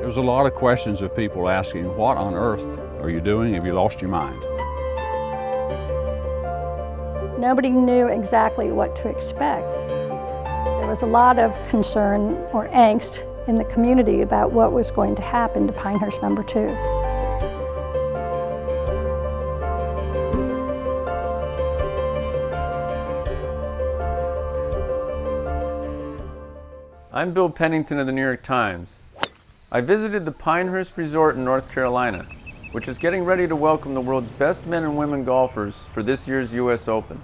There was a lot of questions of people asking, what on earth are you doing? Have you lost your mind? Nobody knew exactly what to expect. There was a lot of concern or angst in the community about what was going to happen to Pinehurst No. 2. I'm Bill Pennington of the New York Times. I visited the Pinehurst Resort in North Carolina, which is getting ready to welcome the world's best men and women golfers for this year's U.S. Open.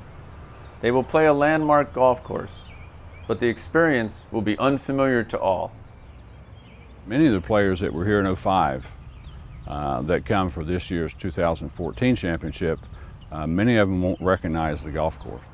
They will play a landmark golf course, but the experience will be unfamiliar to all. Many of the players that were here in '05 that come for this year's 2014 championship, many of them won't recognize the golf course.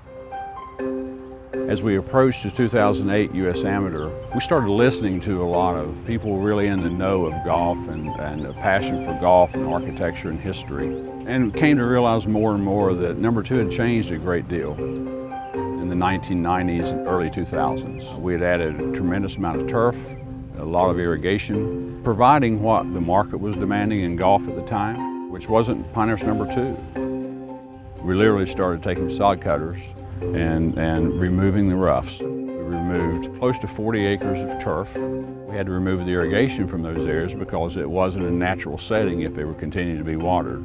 As we approached the 2008 U.S. Amateur, we started listening to a lot of people really in the know of golf and a passion for golf and architecture and history. And came to realize more and more that No. 2 had changed a great deal in the 1990s and early 2000s. We had added a tremendous amount of turf, a lot of irrigation, providing what the market was demanding in golf at the time, which wasn't Pinehurst No. 2. We literally started taking sod cutters and removing the roughs. We removed close to 40 acres of turf. We had to remove the irrigation from those areas because it wasn't a natural setting if they were continuing to be watered.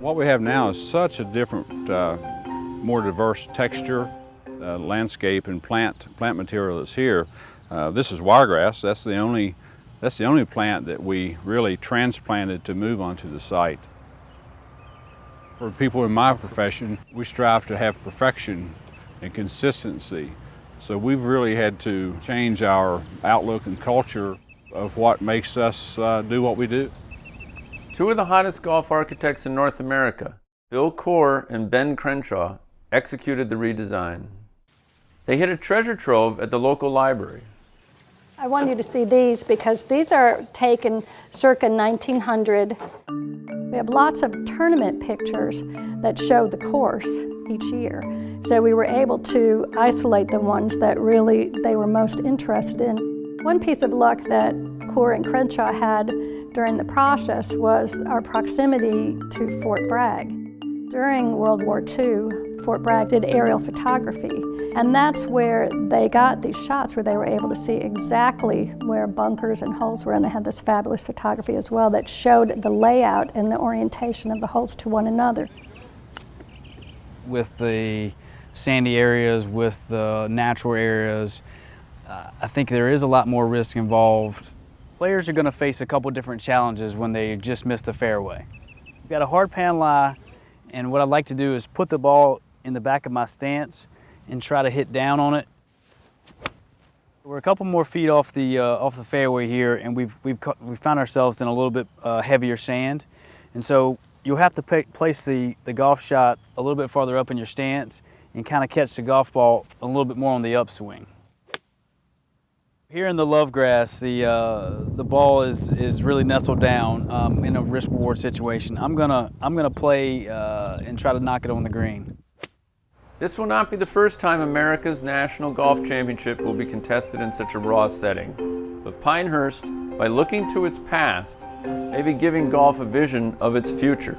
What we have now is such a different, more diverse texture, landscape and plant material that's here. This is wiregrass. That's the only plant that we really transplanted to move onto the site. For people in my profession, we strive to have perfection and consistency. So we've really had to change our outlook and culture of what makes us do what we do. Two of the hottest golf architects in North America, Bill Corr and Ben Crenshaw, executed the redesign. They hit a treasure trove at the local library. I want you to see these because these are taken circa 1900. We have lots of tournament pictures that show the course each year. So we were able to isolate the ones that really they were most interested in. One piece of luck that Corr and Crenshaw had during the process was our proximity to Fort Bragg. During World War II, Fort Bragg did aerial photography, and that's where they got these shots where they were able to see exactly where bunkers and holes were, and they had this fabulous photography as well that showed the layout and the orientation of the holes to one another. With the sandy areas, with the natural areas, I think there is a lot more risk involved. Players are going to face a couple different challenges when they just miss the fairway. You've got a hard pan lie, and what I'd like to do is put the ball in the back of my stance and try to hit down on it. We're a couple more feet off the fairway here, and we've found ourselves in a little bit heavier sand, and so you'll have to place the golf shot a little bit farther up in your stance and kind of catch the golf ball a little bit more on the upswing. Here in the love grass, the ball is really nestled down in a risk-reward situation. I'm gonna play and try to knock it on the green. This will not be the first time America's National Golf Championship will be contested in such a raw setting. But Pinehurst, by looking to its past, may be giving golf a vision of its future.